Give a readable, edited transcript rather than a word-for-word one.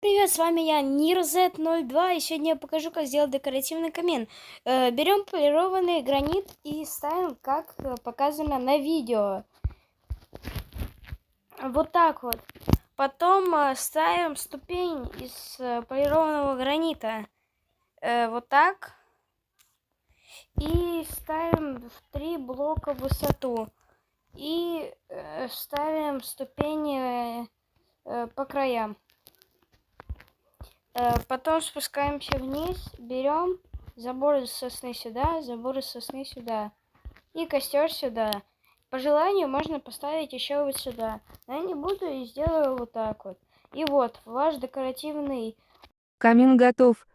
Привет, с вами я, NirZ02, и сегодня я покажу, как сделать декоративный камин. Берем полированный гранит и ставим, как показано на видео. Вот так вот. Потом ставим ступень из полированного гранита. Вот так. И ставим в 3 блока в высоту. И ставим ступени по краям. Потом спускаемся вниз, берем забор из сосны сюда, забор из сосны сюда. И костер сюда. По желанию можно поставить еще вот сюда. Но я не буду и сделаю вот так вот. И вот ваш декоративный Камин готов.